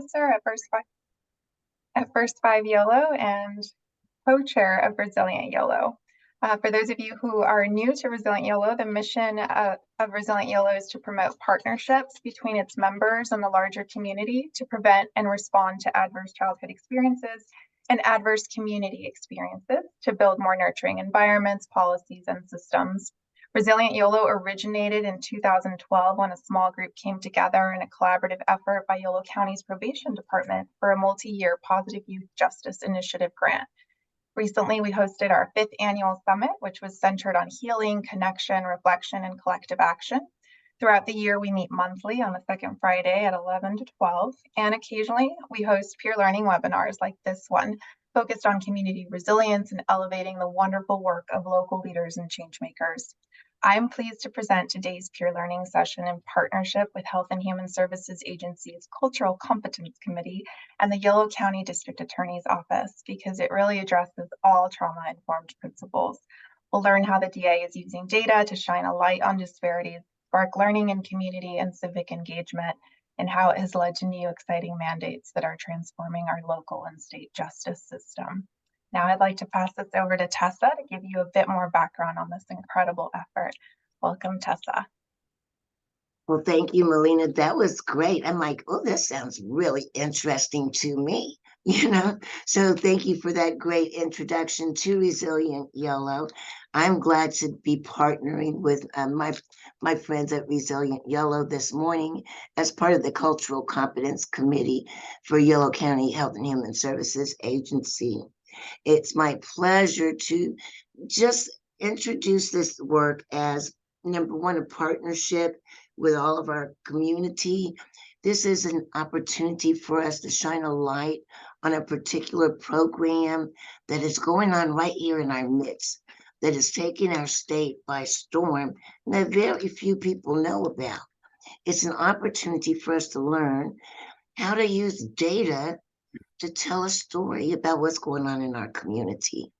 Officer at First Five YOLO and co-chair of Resilient YOLO. For those of you who are new to Resilient YOLO, the mission of Resilient YOLO is to promote partnerships between its members and the larger community to prevent and respond to adverse childhood experiences and adverse community experiences to build more nurturing environments, policies, and systems. Resilient YOLO originated in 2012 when a small group came together in a collaborative effort by YOLO County's probation department for a multi-year Positive Youth Justice Initiative grant. Recently, we hosted our 5th annual summit, which was centered on healing, connection, reflection, and collective action. Throughout the year, we meet monthly on the second Friday at 11 to 12, and occasionally we host peer learning webinars like this one, focused on community resilience and elevating the wonderful work of local leaders and changemakers. I'm pleased to present today's peer learning session in partnership with Health and Human Services Agency's Cultural Competence Committee and the YOLO County District Attorney's Office because it really addresses all trauma-informed principles. We'll learn how the DA is using data to shine a light on disparities, spark learning in community and civic engagement, and how it has led to new exciting mandates that are transforming our local and state justice system. Now I'd like to pass this over to Tessa to give you a bit more background on this incredible effort. Welcome, Tessa. Well, thank you, Melina. That was great. I'm like, oh, this sounds really interesting to me, So thank you for that great introduction to Resilient YOLO. I'm glad to be partnering with my friends at Resilient YOLO this morning as part of the Cultural Competence Committee for YOLO County Health and Human Services Agency. It's my pleasure to just introduce this work as, number one, a partnership with all of our community. This is an opportunity for us to shine a light on a particular program that is going on right here in our midst, that is taking our state by storm, and that very few people know about. It's an opportunity for us to learn how to use data to tell a story about what's going on in our community,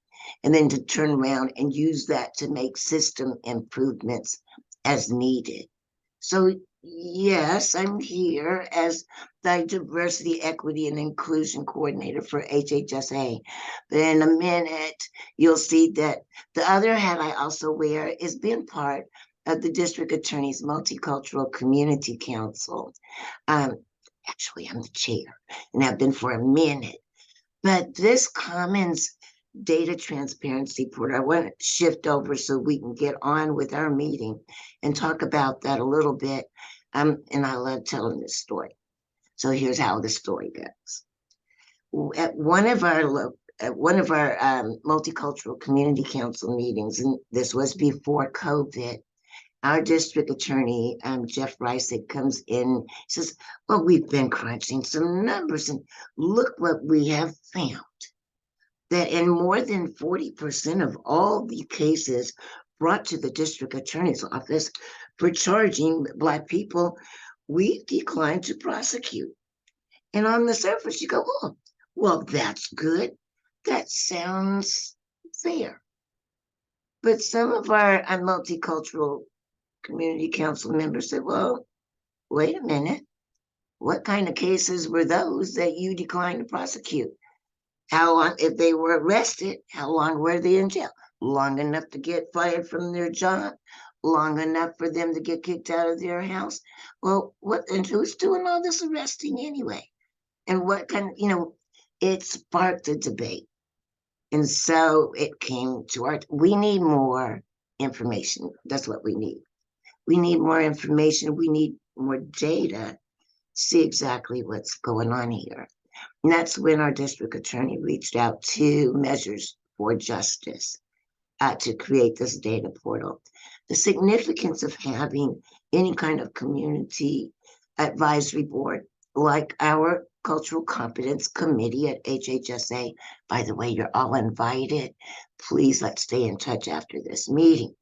and then to turn around and use that to make system improvements as needed. So yes, I'm here as the Diversity, Equity, and Inclusion Coordinator for HHSA. But in a minute, you'll see that the other hat I also wear is being part of the District Attorney's Multicultural Community Council. Actually, I'm the chair, and I've been for a minute. But this Commons data transparency portal, I want to shift over so we can get on with our meeting and talk about that a little bit. And I love telling this story. So here's how the story goes. At one of our Multicultural Community Council meetings, and this was before COVID, our district attorney, Jeff Reisig, comes in, says, well, we've been crunching some numbers and look what we have found. That in more than 40% of all the cases brought to the district attorney's office for charging Black people, we declined to prosecute. And on the surface, you go, oh, well, that's good. That sounds fair. But some of our multicultural community council members said, well, wait a minute. What kind of cases were those that you declined to prosecute? How long, if they were arrested, how long were they in jail? Long enough to get fired from their job? Long enough for them to get kicked out of their house? Well, and who's doing all this arresting anyway? And what kind, it sparked a debate. And so it came to we need more information. That's what we need. We need more information. We need more data to see exactly what's going on here. And that's when our district attorney reached out to Measures for Justice to create this data portal. The significance of having any kind of community advisory board like our Cultural Competence Committee at HHSA. By the way, you're all invited. Please let's stay in touch after this meeting.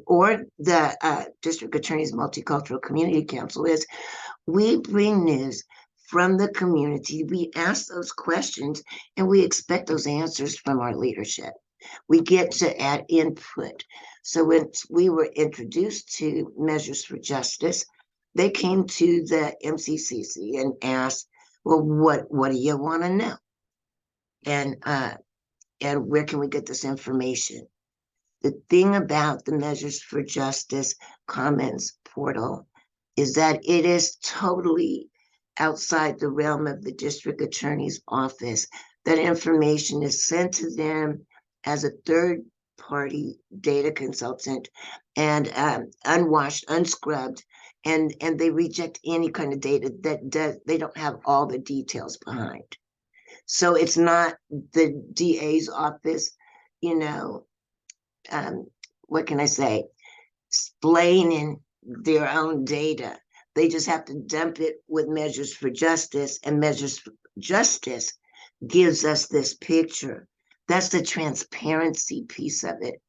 Or the District Attorney's Multicultural Community Council is we bring news from the community. We ask those questions and we expect those answers from our leadership. We get to add input. So when we were introduced to Measures for Justice, they came to the MCCC and asked, Well, what do you want to know? And where can we get this information? The thing about the Measures for Justice Commons portal is that it is totally outside the realm of the district attorney's office. That information is sent to them as a third party data consultant and unwashed, unscrubbed, and they reject any kind of data they don't have all the details behind. So it's not the DA's office, you know, what can I say, explaining their own data. They just have to dump it with Measures for Justice, and Measures for Justice gives us this picture. That's the transparency piece of it.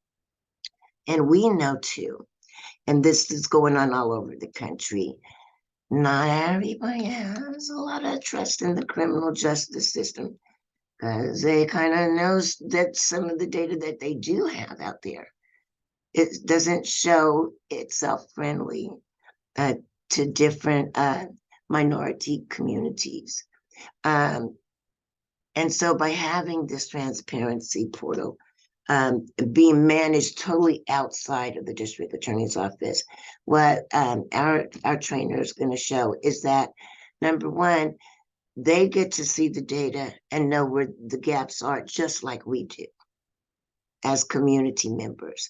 And we know too, and this is going on all over the country, not everybody has a lot of trust in the criminal justice system because they kind of knows that some of the data that they do have out there, it doesn't show itself friendly to different minority communities. And so by having this transparency portal being managed totally outside of the district attorney's office, what our trainer is going to show is that, number one, they get to see the data and know where the gaps are, just like we do as community members.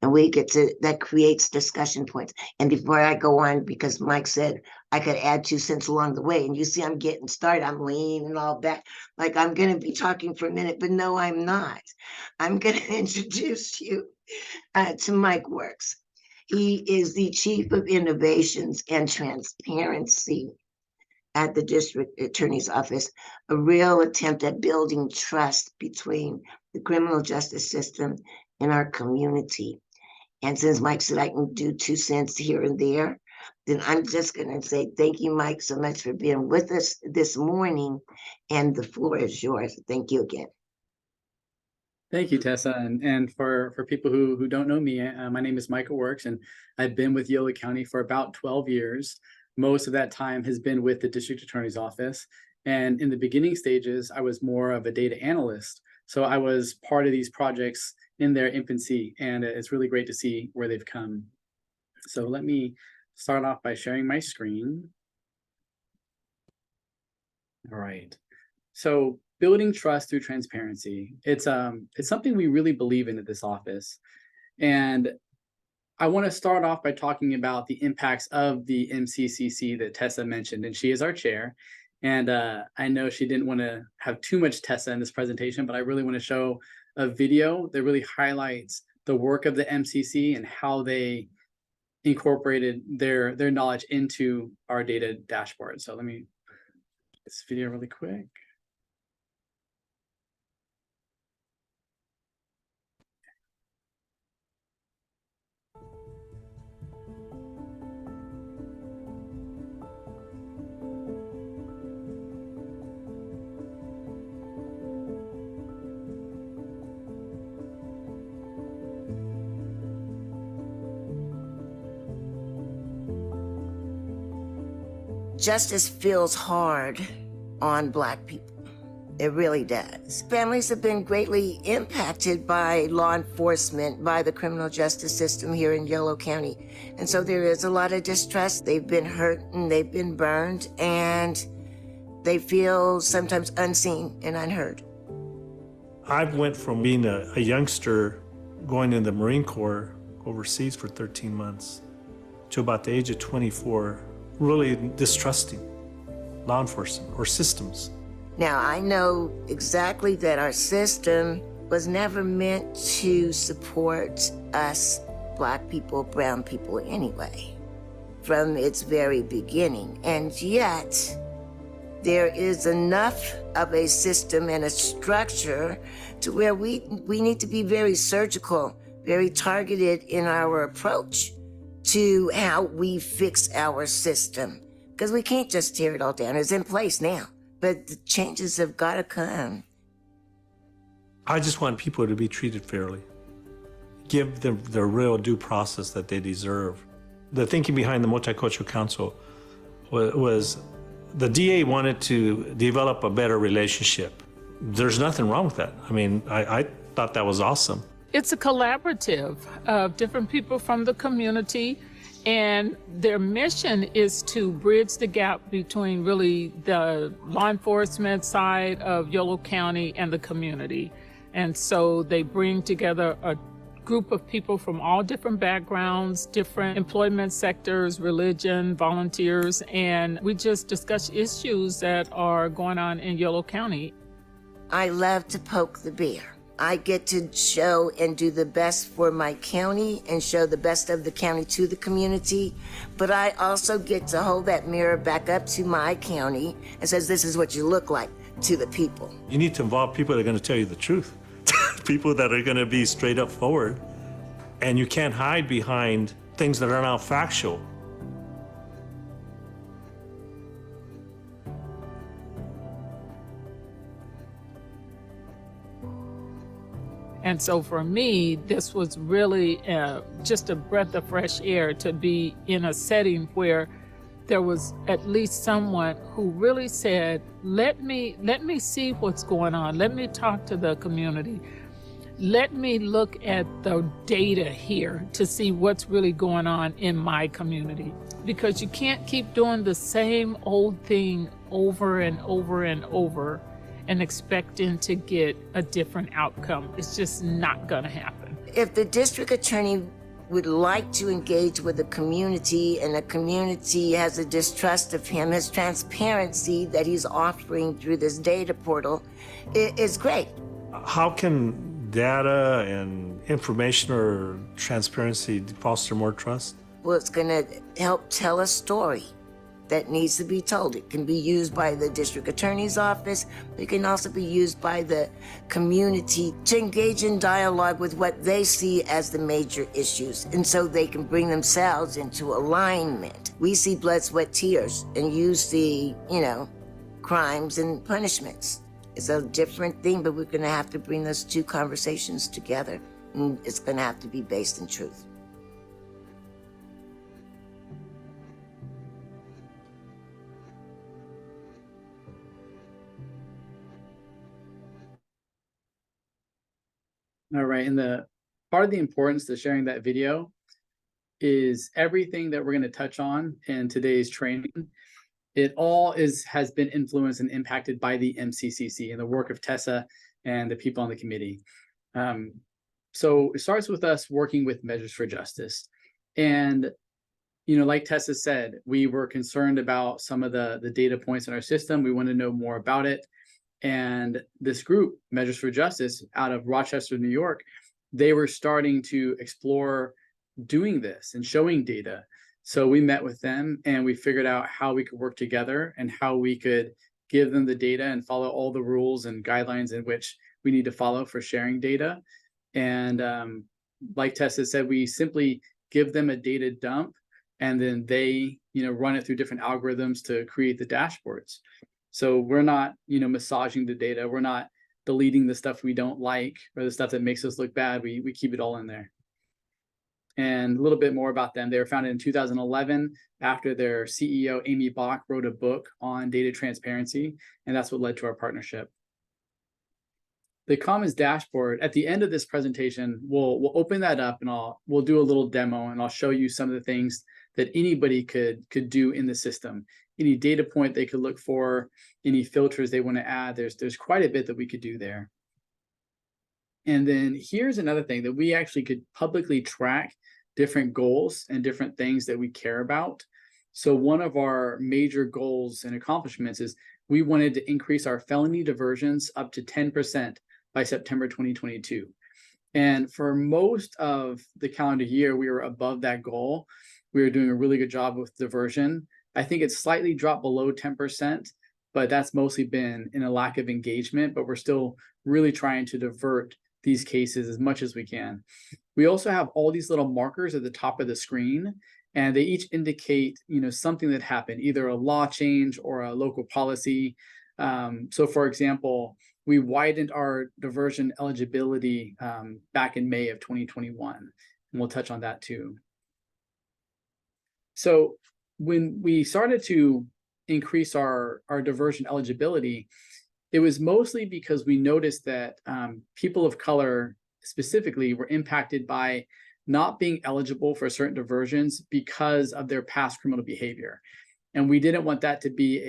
And we get to, that creates discussion points. And before I go on, because Mike said I could add 2 cents along the way, and you see I'm getting started, I'm leaning all back, like I'm going to be talking for a minute, but no, I'm not. I'm going to introduce you to Mike Works. He is the Chief of Innovations and Transparency at the district attorney's office, a real attempt at building trust between the criminal justice system and our community. And since Mike said I can do 2 cents here and there, then I'm just going to say thank you, Mike, so much for being with us this morning. And the floor is yours. Thank you again. Thank you, Tessa. And for people who don't know me, my name is Michael Works, and I've been with Yolo County for about 12 years. Most of that time has been with the district attorney's office. And in the beginning stages, I was more of a data analyst. So I was part of these projects in their infancy, and it's really great to see where they've come. So let me start off by sharing my screen. All right. So building trust through transparency. It's something we really believe in at this office. And I want to start off by talking about the impacts of the MCCC that Tessa mentioned, and she is our chair. And I know she didn't want to have too much Tessa in this presentation, but I really want to show a video that really highlights the work of the MCC and how they incorporated their knowledge into our data dashboard. So let me this video really quick. Justice feels hard on Black people. It really does. Families have been greatly impacted by law enforcement, by the criminal justice system here in Yolo County. And so there is a lot of distrust. They've been hurt and they've been burned, and they feel sometimes unseen and unheard. I went from being a youngster going in the Marine Corps overseas for 13 months to about the age of 24, really distrusting law enforcement or systems. Now, I know exactly that our system was never meant to support us, Black people, brown people anyway, from its very beginning. And yet, there is enough of a system and a structure to where we need to be very surgical, very targeted in our approach to how we fix our system. Because we can't just tear it all down. It's in place now, but the changes have got to come. I just want people to be treated fairly. Give them the real due process that they deserve. The thinking behind the Multicultural Council was The DA wanted to develop a better relationship. There's nothing wrong with that. I mean, I thought that was awesome. It's a collaborative of different people from the community, and their mission is to bridge the gap between really the law enforcement side of Yolo County and the community. And so they bring together a group of people from all different backgrounds, different employment sectors, religion, volunteers, and we just discuss issues that are going on in Yolo County. I love to poke the bear. I get to show and do the best for my county and show the best of the county to the community, but I also get to hold that mirror back up to my county and says, this is what you look like to the people. You need to involve people that are going to tell you the truth, people that are going to be straight up forward, and you can't hide behind things that are not factual. And so for me, this was really just a breath of fresh air to be in a setting where there was at least someone who really said, let me see what's going on. Let me talk to the community. Let me look at the data here to see what's really going on in my community. Because you can't keep doing the same old thing over and over and over and expecting to get a different outcome. It's just not gonna happen. If the district attorney would like to engage with the community and the community has a distrust of him, his transparency that he's offering through this data portal is great. How can data and information or transparency foster more trust? Well, it's gonna help tell a story that needs to be told. It can be used by the district attorney's office, but it can also be used by the community to engage in dialogue with what they see as the major issues, and so they can bring themselves into alignment. We see blood, sweat, tears, and you see, crimes and punishments. It's a different thing, but we're gonna have to bring those two conversations together, and it's gonna have to be based in truth. All right, and the part of the importance to sharing that video is everything that we're going to touch on in today's training. It all has been influenced and impacted by the MCCC and the work of Tessa and the people on the committee. So it starts with us working with Measures for Justice. And, like Tessa said, we were concerned about some of the data points in our system. We want to know more about it. And this group, Measures for Justice, out of Rochester, New York, they were starting to explore doing this and showing data. So we met with them and we figured out how we could work together and how we could give them the data and follow all the rules and guidelines in which we need to follow for sharing data. And like Tessa said, we simply give them a data dump and then they, run it through different algorithms to create the dashboards. So we're not, massaging the data. We're not deleting the stuff we don't like or the stuff that makes us look bad. We keep it all in there. And a little bit more about them. They were founded in 2011 after their CEO, Amy Bach, wrote a book on data transparency, and that's what led to our partnership. The Commons dashboard, at the end of this presentation, we'll open that up and we'll do a little demo and I'll show you some of the things that anybody could do in the system. Any data point they could look for, any filters they want to add. There's quite a bit that we could do there. And then here's another thing that we actually could publicly track different goals and different things that we care about. So one of our major goals and accomplishments is we wanted to increase our felony diversions up to 10% by September 2022. And for most of the calendar year, we were above that goal. We were doing a really good job with diversion. I think it's slightly dropped below 10%, but that's mostly been in a lack of engagement, but we're still really trying to divert these cases as much as we can. We also have all these little markers at the top of the screen, and they each indicate, something that happened, either a law change or a local policy. So for example, we widened our diversion eligibility back in May of 2021, and we'll touch on that too. So when we started to increase our diversion eligibility, it was mostly because we noticed that people of color specifically were impacted by not being eligible for certain diversions because of their past criminal behavior. And we didn't want that to be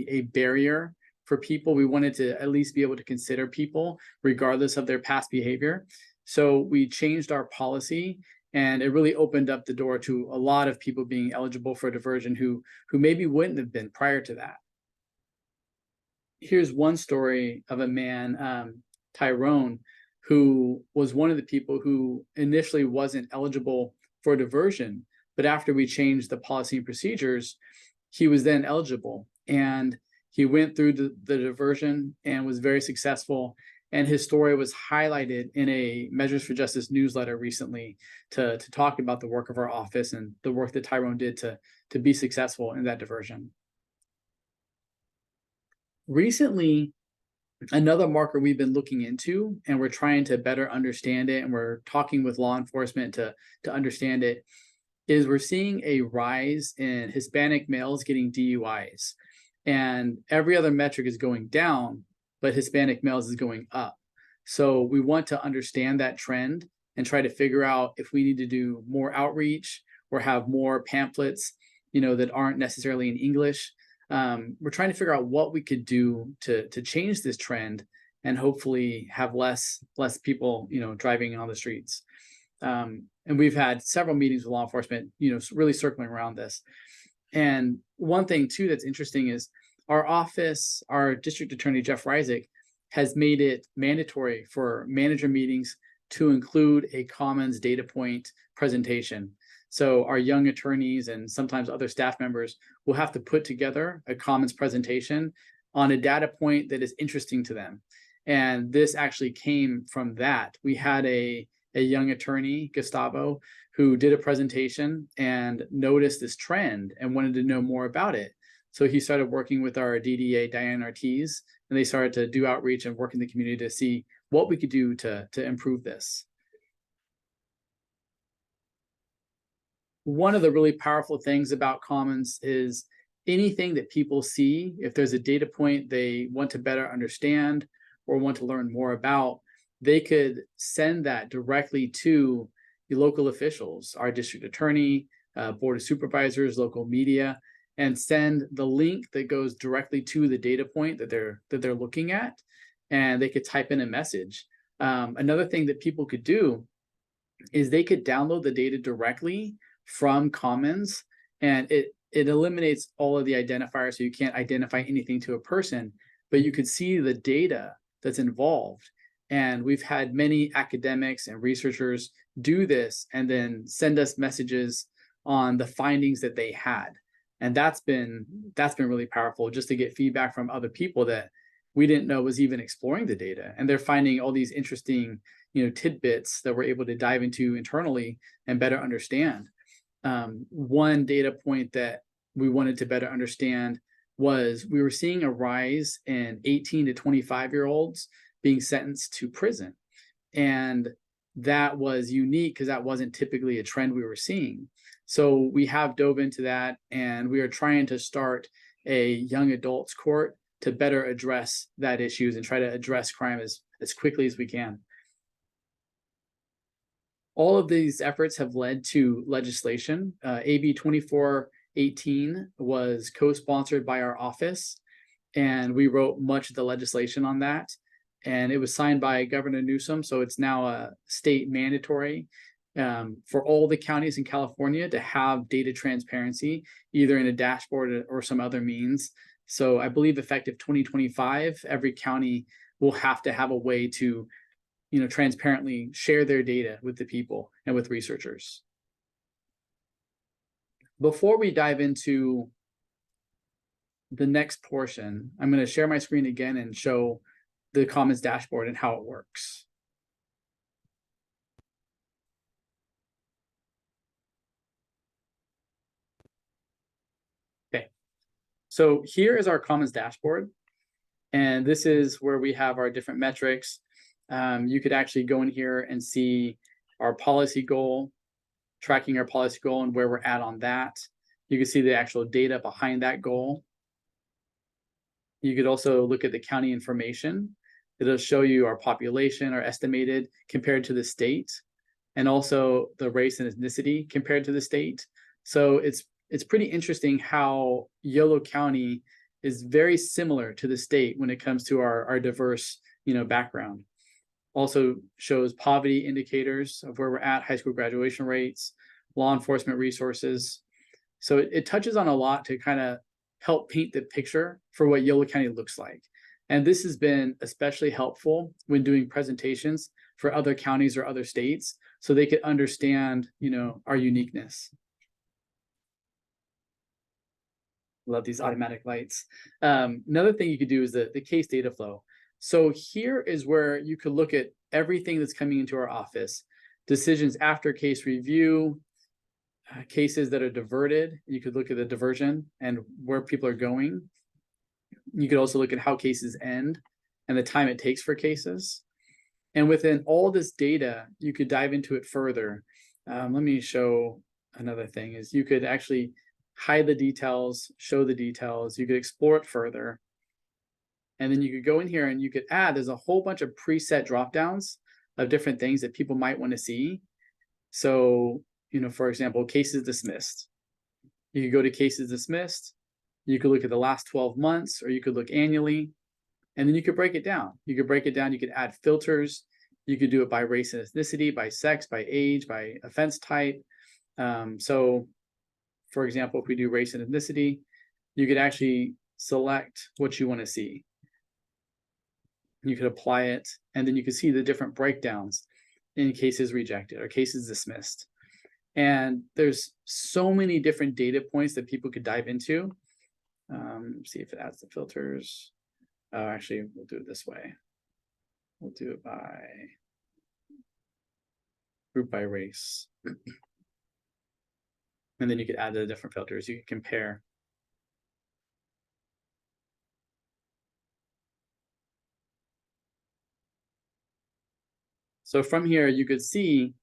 a barrier for people. We wanted to at least be able to consider people regardless of their past behavior. So we changed our policy, and it really opened up the door to a lot of people being eligible for diversion who maybe wouldn't have been prior to that. Here's one story of a man, Tyrone, who was one of the people who initially wasn't eligible for diversion, but after we changed the policy and procedures, he was then eligible, and he went through the diversion and was very successful. And his story was highlighted in a Measures for Justice newsletter recently to talk about the work of our office and the work that Tyrone did to be successful in that diversion. Recently, another marker we've been looking into, and we're trying to better understand it, and we're talking with law enforcement to understand it, is we're seeing a rise in Hispanic males getting DUIs. And every other metric is going down, but Hispanic males is going up. So we want to understand that trend and try to figure out if we need to do more outreach or have more pamphlets, that aren't necessarily in English. We're trying to figure out what we could do to change this trend and hopefully have less people, driving on the streets. And we've had several meetings with law enforcement, really circling around this. And one thing too that's interesting is our office, our district attorney, Jeff Reisig, has made it mandatory for manager meetings to include a Commons data point presentation. So our young attorneys and sometimes other staff members will have to put together a Commons presentation on a data point that is interesting to them. And this actually came from that. We had a young attorney, Gustavo, who did a presentation and noticed this trend and wanted to know more about it. So he started working with our DDA, Diane Ortiz, and they started to do outreach and work in the community to see what we could do to improve this. One of the really powerful things about Commons is anything that people see, if there's a data point they want to better understand or want to learn more about, they could send that directly to the local officials, our district attorney, board of supervisors, local media, and send the link that goes directly to the data point that they're looking at, and they could type in a message. Another thing that people could do is they could download the data directly from Commons, and it eliminates all of the identifiers, so you can't identify anything to a person, but you could see the data that's involved. And we've had many academics and researchers do this and then send us messages on the findings that they had. And that's been really powerful, just to get feedback from other people that we didn't know was even exploring the data. And they're finding all these interesting, tidbits that we're able to dive into internally and better understand. One data point that we wanted to better understand was we were seeing a rise in 18 to 25-year-olds being sentenced to prison. And that was unique because that wasn't typically a trend we were seeing. So we have dove into that, and we are trying to start a young adults court to better address that issues and try to address crime as quickly as we can. All of these efforts have led to legislation. AB 2418 was co-sponsored by our office, and we wrote much of the legislation on that. And it was signed by Governor Newsom, so it's now a state mandatory for all the counties in California to have data transparency, either in a dashboard or some other means. So I believe effective 2025, every county will have to have a way to, transparently share their data with the people and with researchers. Before we dive into the next portion, I'm going to share my screen again and show the Commons dashboard and how it works. Okay, so here is our Commons dashboard, and this is where we have our different metrics. You could actually go in here and see our policy goal, tracking our policy goal and where we're at on that. You can see the actual data behind that goal. You could also look at the county information. It'll show you our population, our estimated compared to the state, and also the race and ethnicity compared to the state. So it's pretty interesting how Yolo County is very similar to the state when it comes to our diverse, background. Also shows poverty indicators of where we're at, high school graduation rates, law enforcement resources. So it touches on a lot to kind of help paint the picture for what Yolo County looks like. And this has been especially helpful when doing presentations for other counties or other states, so they could understand, our uniqueness. Love these automatic lights. Another thing you could do is the case data flow. So here is where you could look at everything that's coming into our office, decisions after case review, cases that are diverted. You could look at the diversion and where people are going. You could also look at how cases end and the time it takes for cases. And within all this data, you could dive into it further. Let me show another thing is you could actually hide the details, show the details. You could explore it further. And then you could go in here and you could add, there's a whole bunch of preset dropdowns of different things that people might want to see. So, for example, cases dismissed. You could go to cases dismissed. You could look at the last 12 months, or you could look annually, and then you could break it down. You could add filters. You could do it by race and ethnicity, by sex, by age, by offense type. So, for example, if we do race and ethnicity, you could actually select what you want to see. You could apply it, and then you can see the different breakdowns in cases rejected or cases dismissed. And there's so many different data points that people could dive into. See if it adds the filters. Actually, we'll do it this way. We'll do it by group by race. And then you could add the different filters. You can compare. So from here, you could see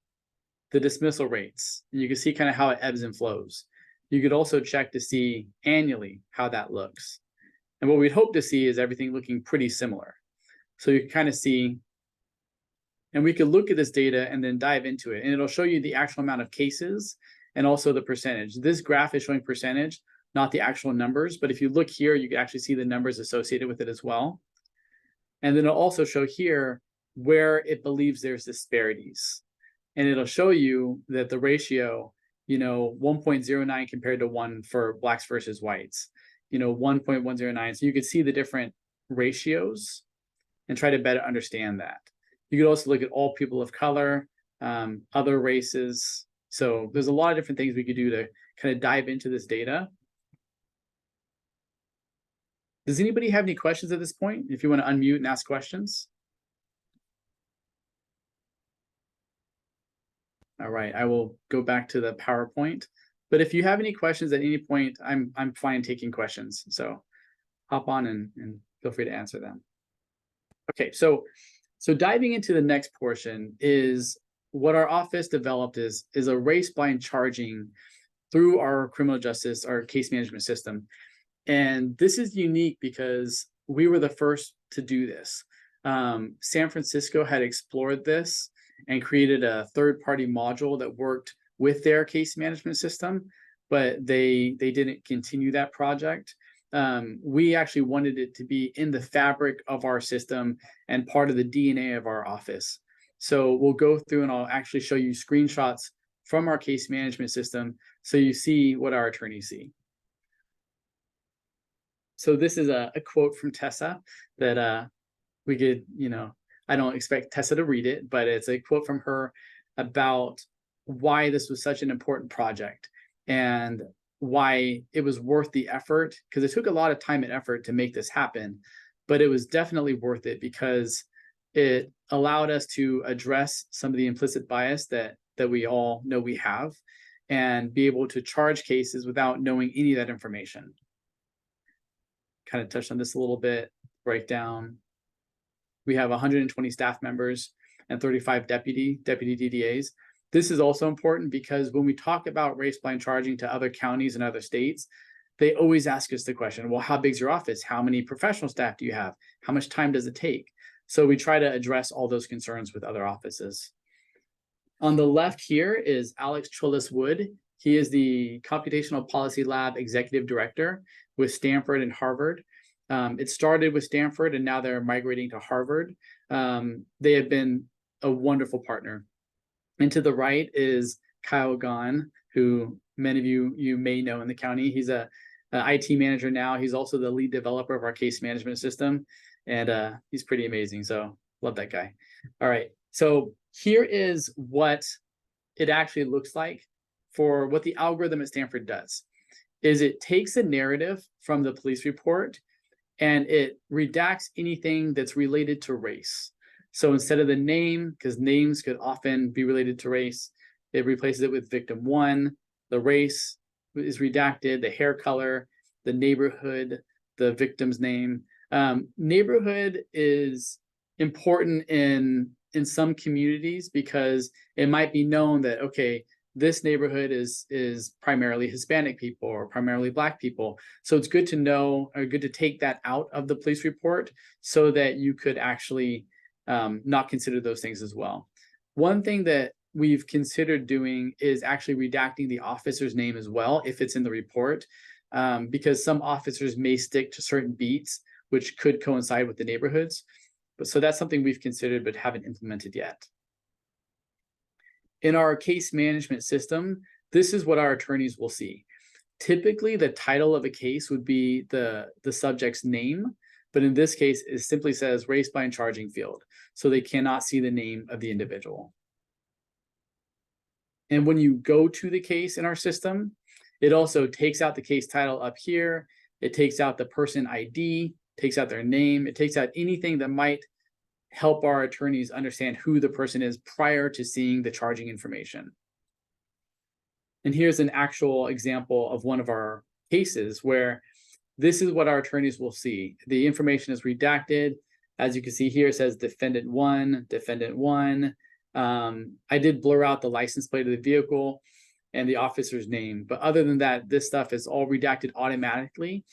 the dismissal rates. And you can see kind of how it ebbs and flows. You could also check to see annually how that looks. And what we'd hope to see is everything looking pretty similar. So you can kind of see, and we could look at this data and then dive into it. And it'll show you the actual amount of cases and also the percentage. This graph is showing percentage, not the actual numbers. But if you look here, you can actually see the numbers associated with it as well. And then it'll also show here where it believes there's disparities. And it'll show you that the ratio, 1.09 compared to 1 for blacks versus whites, 1.109. So you could see the different ratios and try to better understand that. You could also look at all people of color, other races. So there's a lot of different things we could do to kind of dive into this data. Does anybody have any questions at this point? If you want to unmute and ask questions. All right, I will go back to the PowerPoint. But if you have any questions at any point, I'm fine taking questions. So hop on and feel free to answer them. Okay, so diving into the next portion is what our office developed is a race-blind charging through our criminal justice, our case management system. And this is unique because we were the first to do this. San Francisco had explored this and created a third-party module that worked with their case management system, but they didn't continue that project. We actually wanted it to be in the fabric of our system and part of the DNA of our office. So we'll go through and I'll actually show you screenshots from our case management system so you see what our attorneys see. So this is a quote from Tessa that we could, I don't expect Tessa to read it, but it's a quote from her about why this was such an important project and why it was worth the effort, because it took a lot of time and effort to make this happen, but it was definitely worth it because it allowed us to address some of the implicit bias that we all know we have and be able to charge cases without knowing any of that information. Kind of touched on this a little bit, breakdown. We have 120 staff members and 35 deputy DDAs. This is also important because when we talk about race-blind charging to other counties and other states, they always ask us the question, well, how big's your office? How many professional staff do you have? How much time does it take? So we try to address all those concerns with other offices. On the left here is Alex Cholis Wood. He is the Computational Policy Lab Executive Director with Stanford and Harvard. It started with Stanford and now they're migrating to Harvard. They have been a wonderful partner. And to the right is Kyle Gahn, who many of you may know in the county. He's a IT manager now. He's also the lead developer of our case management system. And he's pretty amazing. So love that guy. All right. So here is what it actually looks like for what the algorithm at Stanford does. Is it takes a narrative from the police report and it redacts anything that's related to race. So instead of the name, because names could often be related to race, it replaces it with victim one. The race is redacted, the hair color, the neighborhood, the victim's name. Neighborhood is important in some communities because it might be known that, okay, this neighborhood is primarily Hispanic people or primarily Black people. So it's good to know or good to take that out of the police report so that you could actually not consider those things as well. One thing that we've considered doing is actually redacting the officer's name as well if it's in the report, because some officers may stick to certain beats which could coincide with the neighborhoods. But so that's something we've considered but haven't implemented yet. In our case management system, this is what our attorneys will see. Typically, the title of a case would be the subject's name, but in this case, it simply says race blind charging field, so they cannot see the name of the individual. And when you go to the case in our system, it also takes out the case title up here. It takes out the person ID, takes out their name. It takes out anything that might help our attorneys understand who the person is prior to seeing the charging information. And here's an actual example of one of our cases where this is what our attorneys will see. The information is redacted. As you can see here, it says defendant one, defendant one. I did blur out the license plate of the vehicle and the officer's name. But other than that, this stuff is all redacted automatically.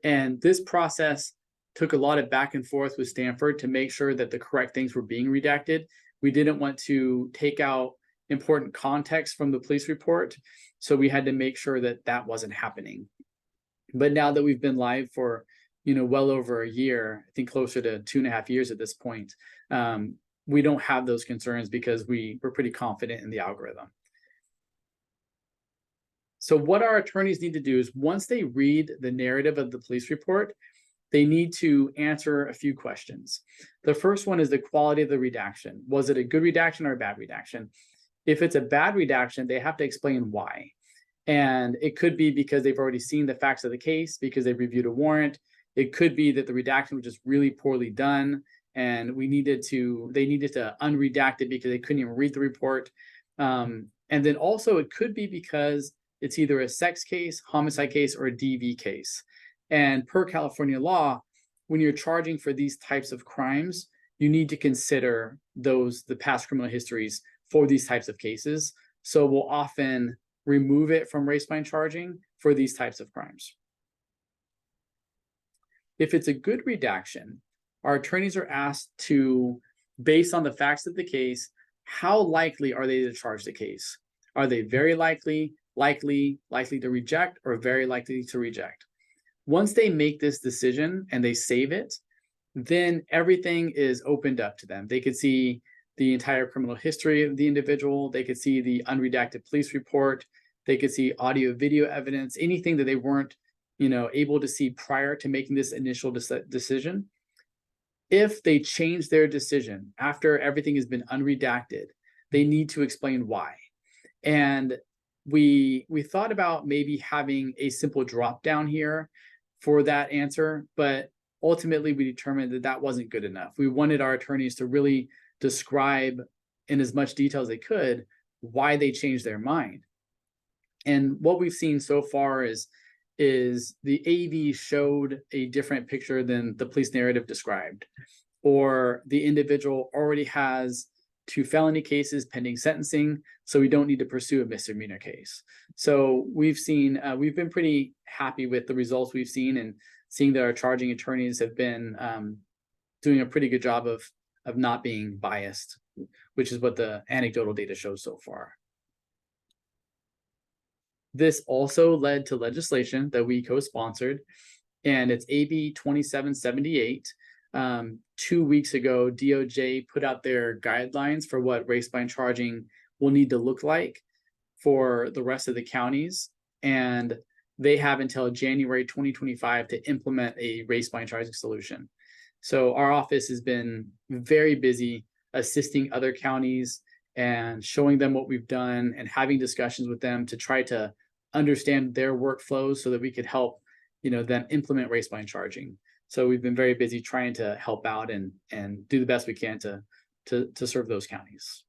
And this process took a lot of back and forth with Stanford to make sure that the correct things were being redacted. We didn't want to take out important context from the police report, so we had to make sure that that wasn't happening. But now that we've been live for well over a year, I think closer to 2.5 years at this point, we don't have those concerns because we're pretty confident in the algorithm. So what our attorneys need to do is once they read the narrative of the police report, they need to answer a few questions. The first one is the quality of the redaction. Was it a good redaction or a bad redaction? If it's a bad redaction, they have to explain why. And it could be because they've already seen the facts of the case, because they've reviewed a warrant. It could be that the redaction was just really poorly done and they needed to unredact it because they couldn't even read the report. And then also it could be because it's either a sex case, homicide case, or a DV case. And per California law, when you're charging for these types of crimes, you need to consider the past criminal histories for these types of cases. So we'll often remove it from race blind charging for these types of crimes. If it's a good redaction, our attorneys are asked to, based on the facts of the case, how likely are they to charge the case? Are they very likely to reject, or very likely to reject? Once they make this decision and they save it, then everything is opened up to them. They could see the entire criminal history of the individual. They could see the unredacted police report. They could see audio, video evidence, anything that they weren't, able to see prior to making this initial decision. If they change their decision after everything has been unredacted, they need to explain why. And we thought about maybe having a simple drop down here for that answer, but ultimately we determined that that wasn't good enough. We wanted our attorneys to really describe in as much detail as they could why they changed their mind. And what we've seen so far is the AV showed a different picture than the police narrative described, or the individual already has to felony cases pending sentencing, so we don't need to pursue a misdemeanor case. So we've been pretty happy with the results we've seen, and seeing that our charging attorneys have been doing a pretty good job of not being biased, which is what the anecdotal data shows so far. This also led to legislation that we co-sponsored, and it's AB 2778. 2 weeks ago, DOJ put out their guidelines for what race-blind charging will need to look like for the rest of the counties, and they have until January 2025 to implement a race-blind charging solution. So our office has been very busy assisting other counties and showing them what we've done and having discussions with them to try to understand their workflows so that we could help, them implement race-blind charging. So we've been very busy trying to help out and do the best we can to serve those counties.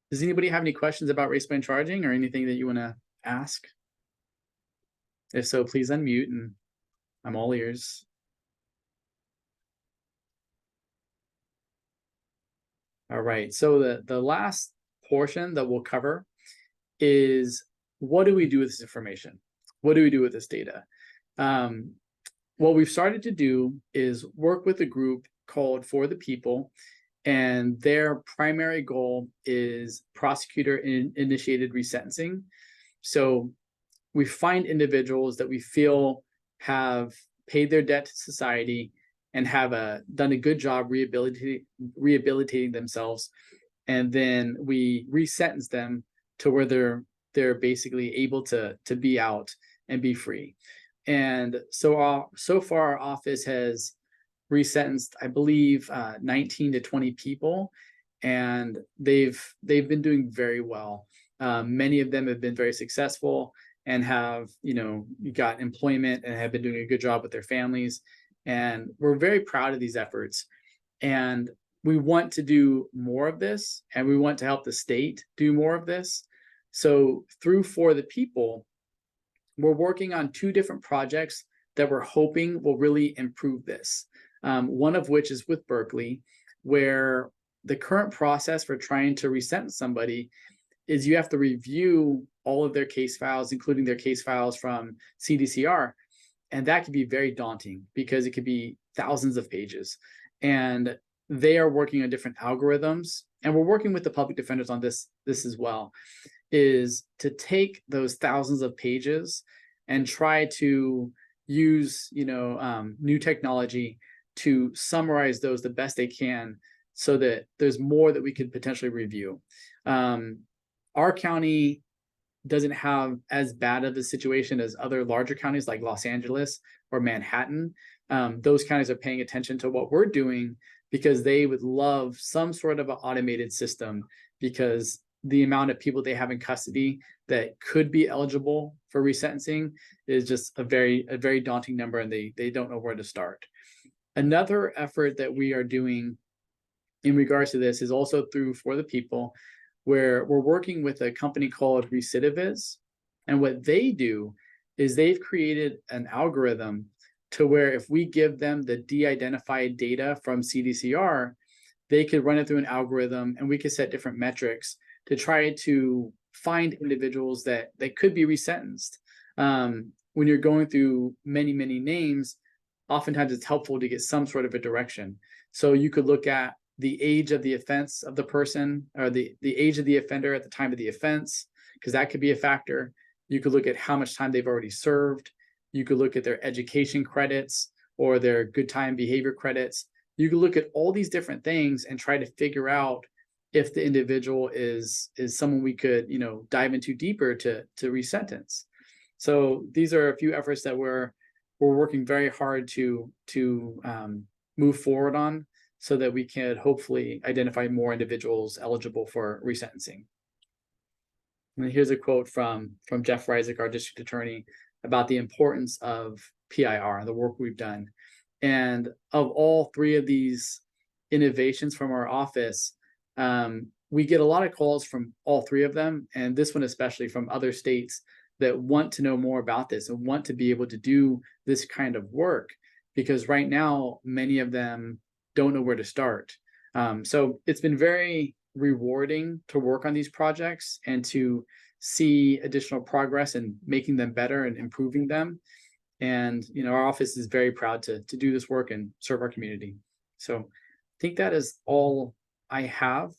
Does anybody have any questions about race-blind charging or anything that you want to ask? If so, please unmute, and I'm all ears. All right, so the last portion that we'll cover is, what do we do with this information? What do we do with this data? What we've started to do is work with a group called For the People, and their primary goal is prosecutor-initiated resentencing. So we find individuals that we feel have paid their debt to society and have done a good job rehabilitating themselves, and then we resentence them to where they're basically able to be out and be free. And so far our office has resentenced, I believe, 19 to 20 people, and they've been doing very well. Many of them have been very successful and have got employment and have been doing a good job with their families. And we're very proud of these efforts. And we want to do more of this, and we want to help the state do more of this. So through For the People, we're working on 2 different projects that we're hoping will really improve this. One of which is with Berkeley, where the current process for trying to resentence somebody is you have to review all of their case files, including their case files from CDCR. And that can be very daunting because it could be thousands of pages. And they are working on different algorithms, and we're working with the public defenders on this as well, is to take those thousands of pages and try to use new technology to summarize those the best they can, so that there's more that we could potentially review. Our county doesn't have as bad of a situation as other larger counties like Los Angeles or Manhattan. Those counties are paying attention to what we're doing because they would love some sort of an automated system, because the amount of people they have in custody that could be eligible for resentencing is just a very daunting number, and they don't know where to start. Another effort that we are doing in regards to this is also through For the People, where we're working with a company called Recidiviz. And what they do is they've created an algorithm to where if we give them the de-identified data from CDCR, they could run it through an algorithm, and we could set different metrics to try to find individuals that could be resentenced. When you're going through many names, oftentimes it's helpful to get some sort of a direction. So you could look at the age of the offense of the person, or the age of the offender at the time of the offense, because that could be a factor. You could look at how much time they've already served. You could look at their education credits or their good time behavior credits. You could look at all these different things and try to figure out if the individual is someone we could dive into deeper to resentence. So these are a few efforts that we're working very hard to move forward on, so that we can hopefully identify more individuals eligible for resentencing. And here's a quote from Jeff Reisig, our district attorney, about the importance of PIR and the work we've done. And of all 3 of these innovations from our office, we get a lot of calls from all 3 of them, and this one especially from other states that want to know more about this and want to be able to do this kind of work, because right now many of them don't know where to start. So it's been very rewarding to work on these projects and to see additional progress and making them better and improving them. And, you know, our office is very proud to do this work and serve our community. So I think that is all I have.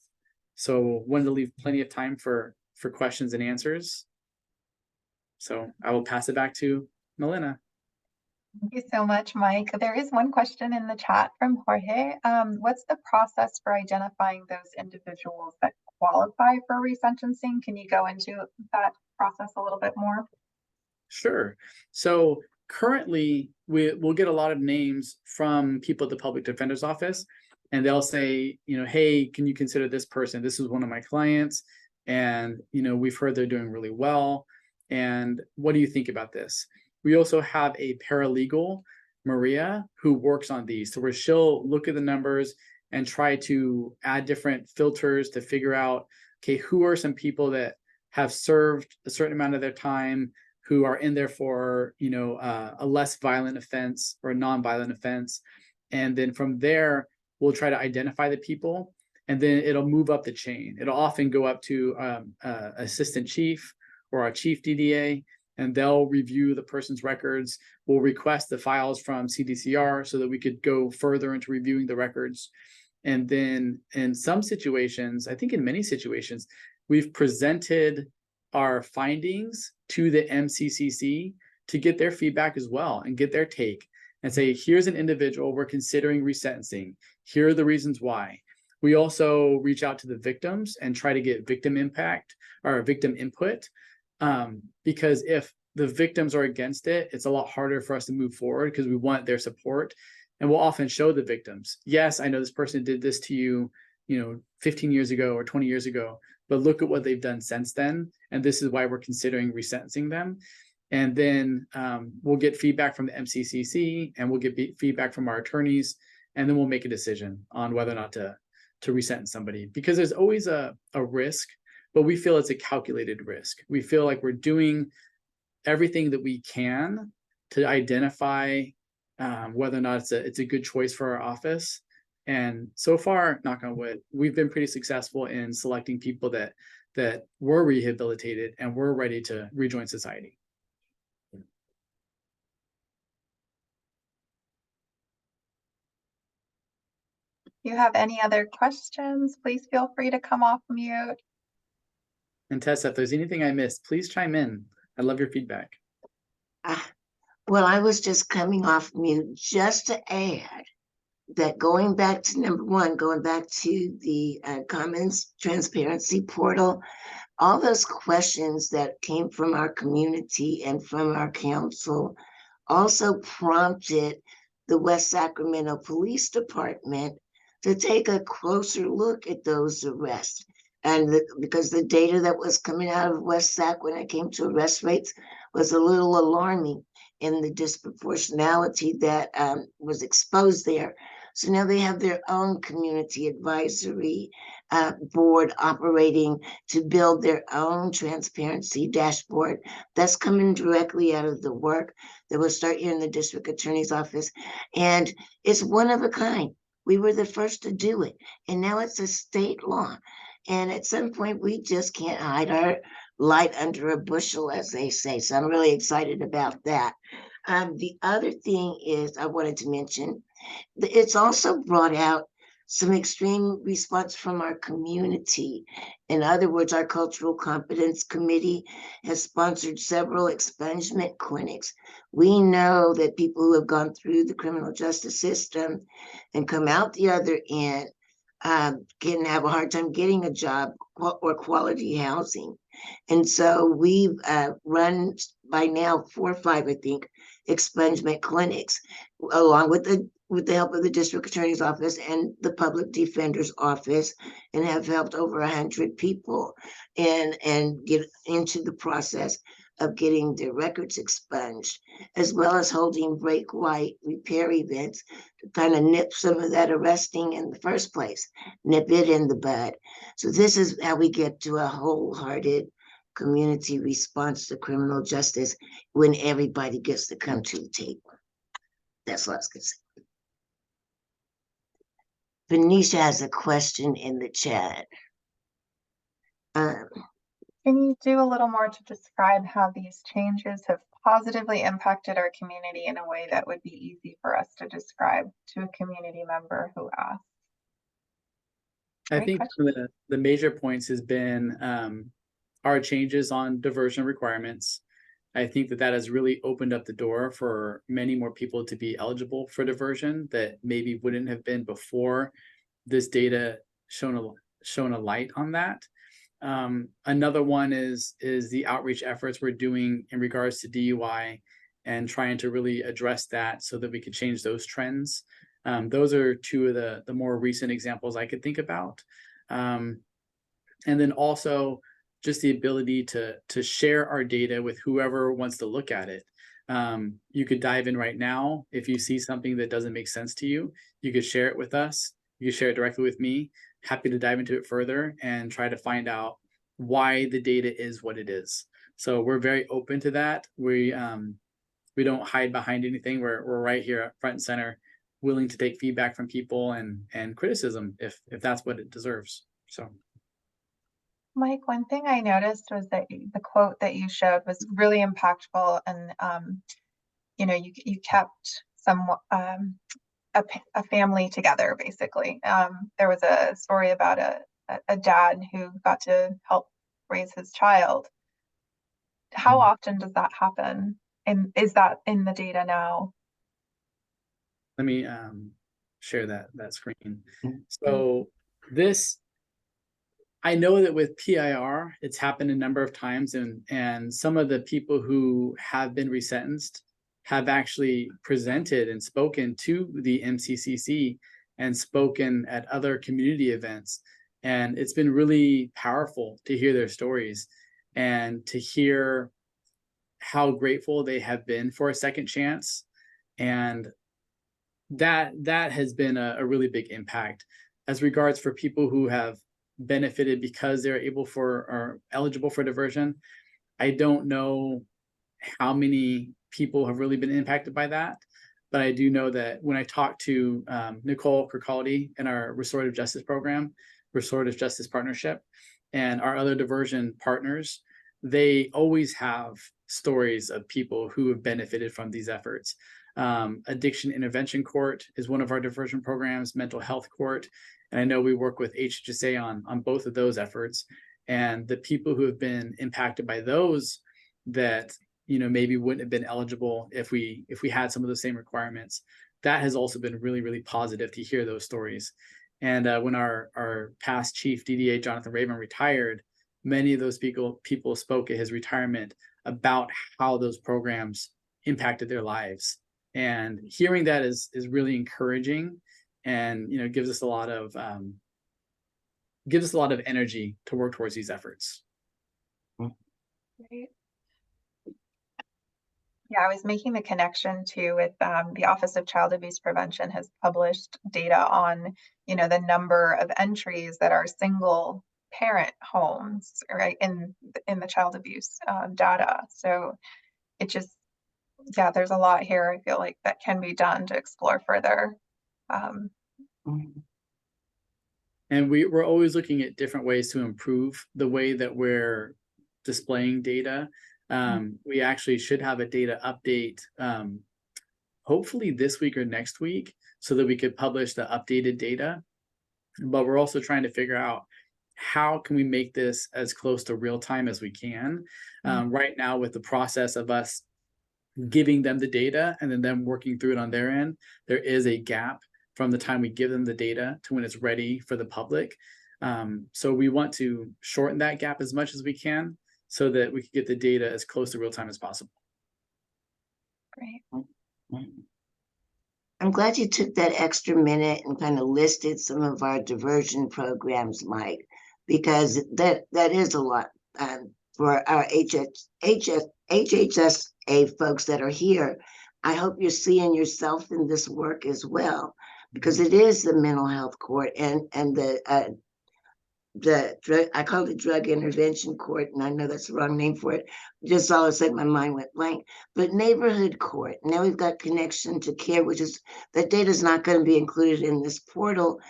So wanted to leave plenty of time for questions and answers. So I will pass it back to Melina. Thank you so much, Mike. There is one question in the chat from Jorge. What's the process for identifying those individuals that qualify for resentencing? Can you go into that process a little bit more? Sure. So currently, we'll get a lot of names from people at the public defender's office, and they'll say, you know, hey, can you consider this person? This is one of my clients, and, you know, we've heard they're doing really well. And what do you think about this? We also have a paralegal, Maria, who works on these. So where she'll look at the numbers and try to add different filters to figure out, okay, who are some people that have served a certain amount of their time, who are in there for, you know, a less violent offense or a non-violent offense. And then from there, we'll try to identify the people, and then it'll move up the chain. It'll often go up to assistant chief or our chief DDA, and they'll review the person's records. We'll request the files from CDCR so that we could go further into reviewing the records. And then in some situations, I think in many situations, we've presented our findings to the MCCC to get their feedback as well and get their take and say, here's an individual we're considering resentencing. Here are the reasons why. We also reach out to the victims and try to get victim impact or victim input. Because if the victims are against it, it's a lot harder for us to move forward because we want their support. And we'll often show the victims, yes, I know this person did this to you, you know, 15 years ago or 20 years ago, but look at what they've done since then. And this is why we're considering resentencing them. And then we'll get feedback from the MCCC, and we'll get feedback from our attorneys, and then we'll make a decision on whether or not to resentence somebody, because there's always a risk, but we feel it's a calculated risk. We feel like we're doing everything that we can to identify whether or not it's a good choice for our office. And so far, knock on wood, we've been pretty successful in selecting people that were rehabilitated and were ready to rejoin society. If you have any other questions, please feel free to come off mute. And Tessa, if there's anything I missed, please chime in. I love your feedback. Well, I was just coming off mute just to add that going back to number one, going back to the Commons Transparency Portal, all those questions that came from our community and from our council also prompted the West Sacramento Police Department to take a closer look at those arrests. And because the data that was coming out of West Sac when it came to arrest rates was a little alarming in the disproportionality that was exposed there. So now they have their own community advisory board operating to build their own transparency dashboard that's coming directly out of the work that will start here in the district attorney's office. And it's one of a kind. We were the first to do it, and now it's a state law. And at some point, we just can't hide our light under a bushel, as they say. So I'm really excited about that. The other thing is I wanted to mention, it's also brought out some extreme response from our community. In other words, our Cultural Competence Committee has sponsored several expungement clinics. We know that people who have gone through the criminal justice system and come out the other end can have a hard time getting a job or quality housing. And so we've run by now 4 or 5, I think, expungement clinics, along with the help of the district attorney's office and the public defender's office, and have helped over 100 people and get into the process of getting their records expunged, as well as holding break white repair events to kind of nip some of that arresting in the first place, nip it in the bud. So this is how we get to a wholehearted community response to criminal justice when everybody gets to come to the table. That's what I was gonna say. Venetia has a question in the chat. Can you do a little more to describe how these changes have positively impacted our community in a way that would be easy for us to describe to a community member who asks? I Great think question. one of the major points has been our changes on diversion requirements. I think that has really opened up the door for many more people to be eligible for diversion that maybe wouldn't have been before this data shown a light on that. Another one is the outreach efforts we're doing in regards to DUI and trying to really address that so that we could change those trends. Those are two of the more recent examples I could think about. And then also just the ability to share our data with whoever wants to look at it. You could dive in right now. If you see something that doesn't make sense to you, you could share it with us. You can share it directly with me. Happy to dive into it further and try to find out why the data is what it is. So we're very open to that. We don't hide behind anything. We're right here at front and center, willing to take feedback from people and criticism if that's what it deserves. So Mike, one thing I noticed was that the quote that you showed was really impactful, and you kept a family together, basically. There was a story about a dad who got to help raise his child. How often does that happen? And is that in the data now? let me share that screen. So this, I know that with PIR, it's happened a number of times, and some of the people who have been resentenced have actually presented and spoken to the MCCC and spoken at other community events. And it's been really powerful to hear their stories and to hear how grateful they have been for a second chance. And that has been a really big impact. As regards for people who have benefited because they're eligible for diversion, I don't know how many people have really been impacted by that, but I do know that when I talk to Nicole Kirkaldy in our restorative justice program, restorative justice partnership, and our other diversion partners, they always have stories of people who have benefited from these efforts. Addiction Intervention Court is one of our diversion programs, Mental Health Court, and I know we work with HHSA on both of those efforts. And the people who have been impacted by those that maybe wouldn't have been eligible if we had some of the same requirements, that has also been really, really positive to hear those stories. And when our past chief DDA Jonathan Raven retired, many of those people spoke at his retirement about how those programs impacted their lives. And hearing that is really encouraging, and gives us a lot of energy to work towards these efforts. Great. Yeah, I was making the connection too with the Office of Child Abuse Prevention has published data on the number of entries that are single parent homes, right, in the child abuse data. So it just, yeah, there's a lot here, I feel like, that can be done to explore further. And we're always looking at different ways to improve the way that we're displaying data. We actually should have a data update hopefully this week or next week so that we could publish the updated data. But we're also trying to figure out how can we make this as close to real time as we can. Right now, with the process of us giving them the data and then them working through it on their end, there is a gap from the time we give them the data to when it's ready for the public. So we want to shorten that gap as much as we can so that we can get the data as close to real time as possible. Great. I'm glad you took that extra minute and kind of listed some of our diversion programs, Mike, because that is a lot for our HHSA folks that are here. I hope you're seeing yourself in this work as well, because it is the mental health court and the drug, I call it drug intervention court, and I know that's the wrong name for it. Just all of a sudden my mind went blank. But neighborhood court. Now we've got connection to care, which is that data is not going to be included in this portal,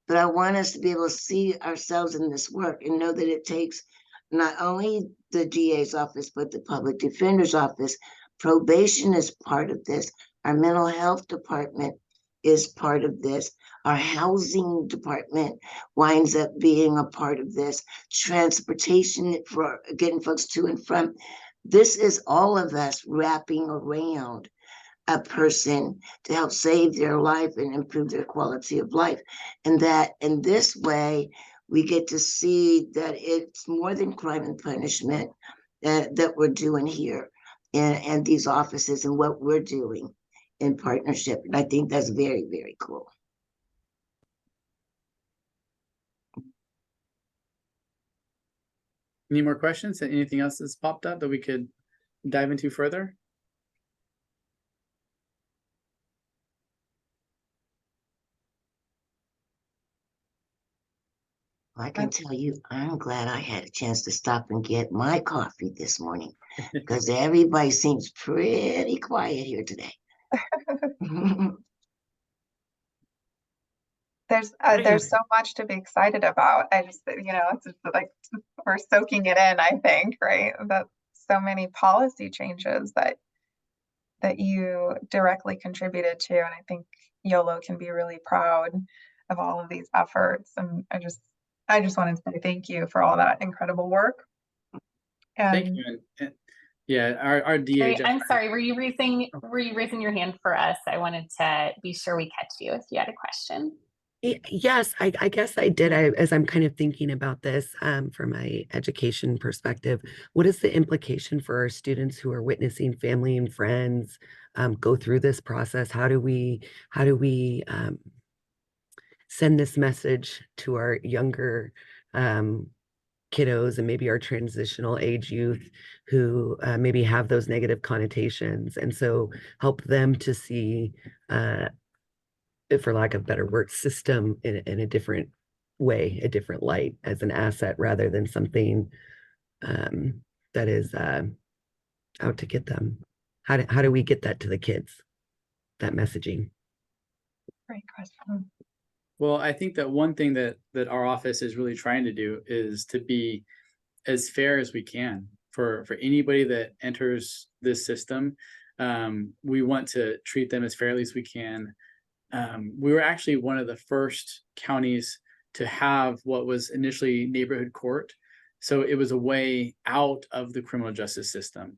But I want us to be able to see ourselves in this work and know that it takes not only the DA's office, but the public defender's office. Probation is part of this. Our mental health department is part of this. Our housing department winds up being a part of this. Transportation for getting folks to and from. This is all of us wrapping around a person to help save their life and improve their quality of life. And that in this way, we get to see that it's more than crime and punishment that we're doing here and these offices and what we're doing in partnership. And I think that's very, very cool. Any more questions? Anything else that's popped up that we could dive into further? I can tell you, I'm glad I had a chance to stop and get my coffee this morning because everybody seems pretty quiet here today. There's so much to be excited about. I just, it's just like we're soaking it in, I think, right? That so many policy changes that you directly contributed to. And I think YOLO can be really proud of all of these efforts. And I just wanted to say thank you for all that incredible work. Thank And you. And yeah, our DA. Great. I'm sorry. Were you raising your hand for us? I wanted to be sure we catch you if you had a question. Yes, I guess I did. As I'm kind of thinking about this from my education perspective, what is the implication for our students who are witnessing family and friends go through this process? How do we send this message to our younger kiddos and maybe our transitional age youth who maybe have those negative connotations, and so help them to see for lack of a better word, system in a different way, a different light, as an asset rather than something that is out to get them. How do we get that to the kids, that messaging? great question. Well, I think that one thing that our office is really trying to do is to be as fair as we can for anybody that enters this system. We want to treat them as fairly as we can. We were actually one of the first counties to have what was initially neighborhood court. So it was a way out of the criminal justice system.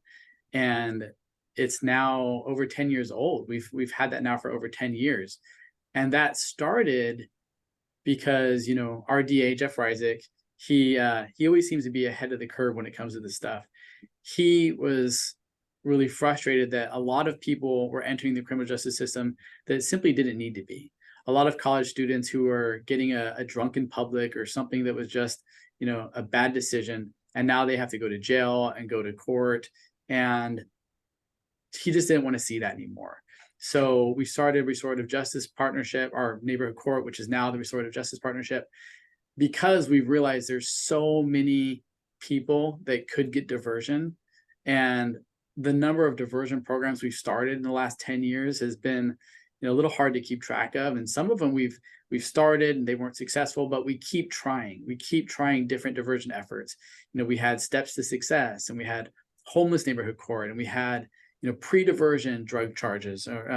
And it's now over 10 years old. We've had that now for over 10 years. And that started because, our DA, Jeff Reisig, he always seems to be ahead of the curve when it comes to this stuff. He was really frustrated that a lot of people were entering the criminal justice system that simply didn't need to be. A lot of college students who were getting a drunk in public or something that was just, a bad decision. And now they have to go to jail and go to court. And he just didn't want to see that anymore. So we started Restorative Justice Partnership, our neighborhood court, which is now the Restorative Justice Partnership, because we've realized there's so many people that could get diversion. And the number of diversion programs we've started in the last 10 years has been a little hard to keep track of. And some of them we've started and they weren't successful, but we keep trying. We keep trying different diversion efforts. We had Steps to Success, and we had Homeless Neighborhood Court, and we had pre-diversion drug charges or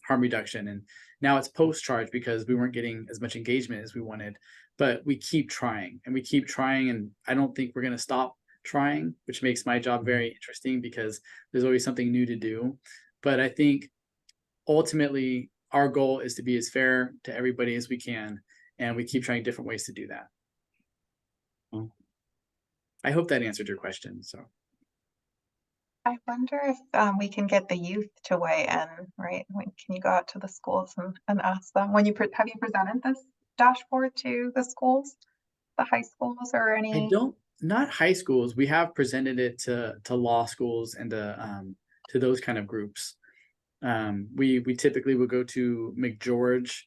harm reduction. And now it's post-charge because we weren't getting as much engagement as we wanted. But we keep trying and we keep trying. And I don't think we're going to stop trying, which makes my job very interesting because there's always something new to do. But I think ultimately our goal is to be as fair to everybody as we can, and we keep trying different ways to do that. I hope that answered your question. So I wonder if we can get the youth to weigh in, right? Can you go out to the schools and ask them have you presented this dashboard to the schools, the high schools, or any? Not high schools. We have presented it to law schools and to those kind of groups. We typically would go to McGeorge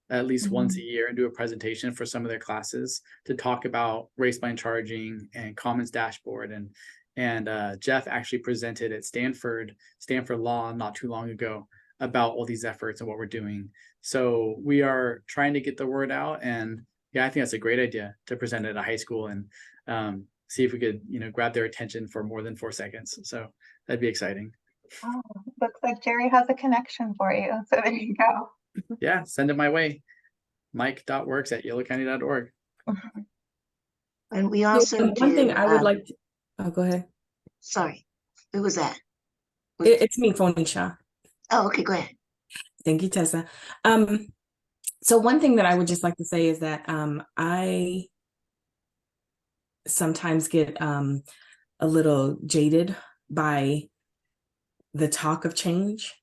at least once a year and do a presentation for some of their classes to talk about race-blind charging and Commons Dashboard. And Jeff actually presented at Stanford Law not too long ago about all these efforts and what we're doing. So we are trying to get the word out, and Yeah, I think that's a great idea to present at a high school and see if we could, grab their attention for more than 4 seconds. So that'd be exciting. Oh, looks like Jerry has a connection for you. So there you go. Yeah, send it my way. Mike.works@yellowcounty.org. And we Yeah, also and one thing do, I would like to, oh, go ahead. sorry, who was that? It's me, Phonisha. Oh, okay, go ahead. Thank you, Tessa. So one thing that I would just like to say is that I sometimes get a little jaded by the talk of change.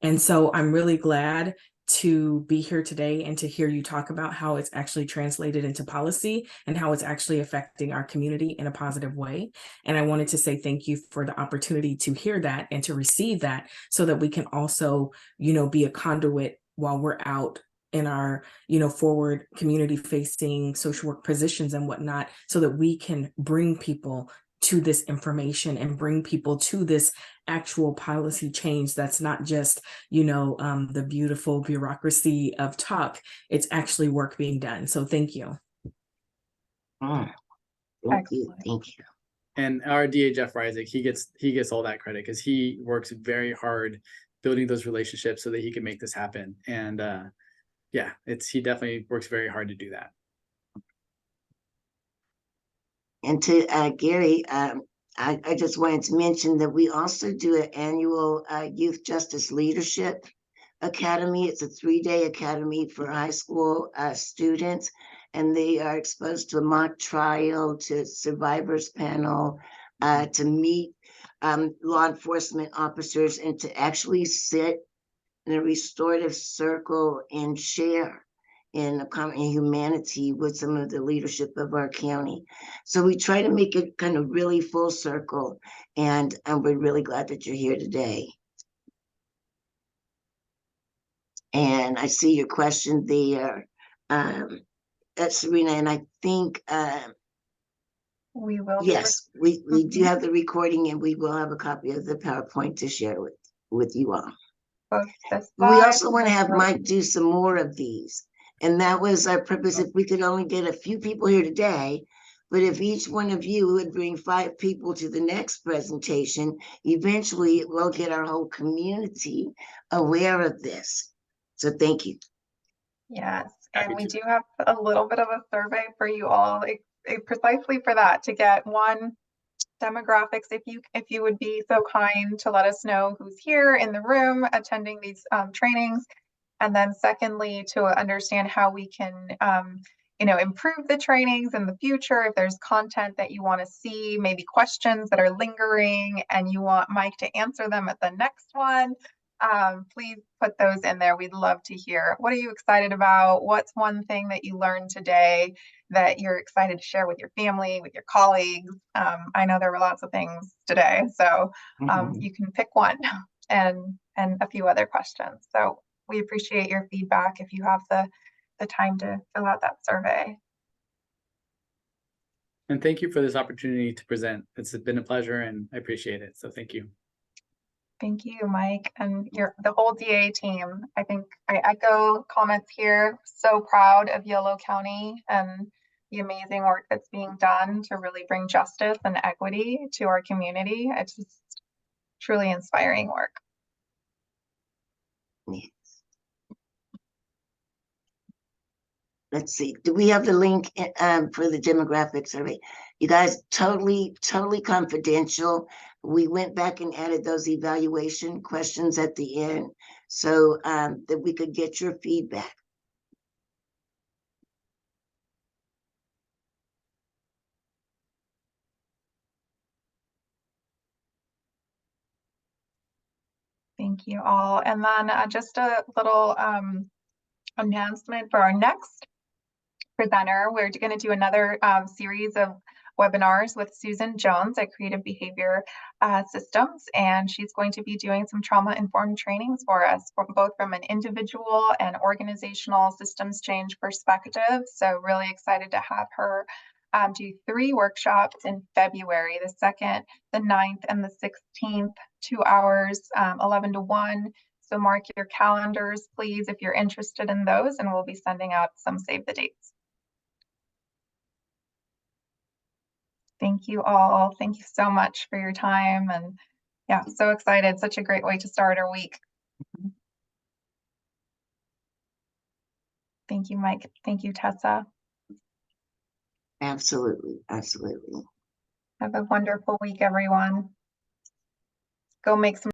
And so I'm really glad to be here today and to hear you talk about how it's actually translated into policy and how it's actually affecting our community in a positive way. And I wanted to say thank you for the opportunity to hear that and to receive that so that we can also, be a conduit while we're out in our, forward community facing social work positions and whatnot, so that we can bring people to this information and bring people to this actual policy change that's not just the beautiful bureaucracy of talk. It's actually work being done. So thank you. Thank you. Excellent. Thank you. And our DA Jeff Reisig, he gets all that credit because he works very hard building those relationships so that he can make this happen. And he definitely works very hard to do that. And to Gary, I just wanted to mention that we also do an annual Youth Justice Leadership Academy. It's a 3-day academy for high school students, and they are exposed to a mock trial, to survivors panel, to meet law enforcement officers, and to actually sit in a restorative circle and share in common humanity with some of the leadership of our county. So we try to make it kind of really full circle, and we're really glad that you're here today. And I see your question there, Serena, and I think We will. yes, we do have the recording, and we will have a copy of the PowerPoint to share with you all. We also want to have Mike do some more of these. And that was our purpose. If we could only get a few people here today, but if each one of you would bring 5 people to the next presentation, eventually it will get our whole community aware of this. So thank you. Yes, Happy and we to. do have a little bit of a survey for you all, precisely for that, to get one, demographics, if you would be so kind to let us know who's here in the room attending these trainings. And then secondly, to understand how we can, improve the trainings in the future. If there's content that you want to see, maybe questions that are lingering and you want Mike to answer them at the next one, please put those in there. We'd love to hear. What are you excited about? What's one thing that you learned today that you're excited to share with your family, with your colleagues? I know there were lots of things today, so you can pick one and a few other questions. So we appreciate your feedback if you have the time to fill out that survey. And thank you for this opportunity to present. It's been a pleasure and I appreciate it. So thank you. Thank you, Mike, and the whole DA team. I think I echo comments here. So proud of Yolo County and the amazing work that's being done to really bring justice and equity to our community. It's just truly inspiring work. Yes. Let's see. Do we have the link for the demographic survey? You guys, totally confidential. We went back and added those evaluation questions at the end so that we could get your feedback. Thank you all. And then just a little announcement for our next presenter. We're going to do another series of webinars with Susan Jones at Creative Behavior Systems, and she's going to be doing some trauma-informed trainings for us, both from an individual and organizational systems change perspective. So really excited to have her do 3 workshops in February, the 2nd, the 9th, and the 16th, 2 hours, 11 to 1. So mark your calendars, please, if you're interested in those, and we'll be sending out some save the dates. Thank you all. Thank you so much for your time. And yeah, so excited. Such a great way to start our week. Thank you, Mike. Thank you, Tessa. Absolutely, absolutely. Have a wonderful week, everyone. Go make some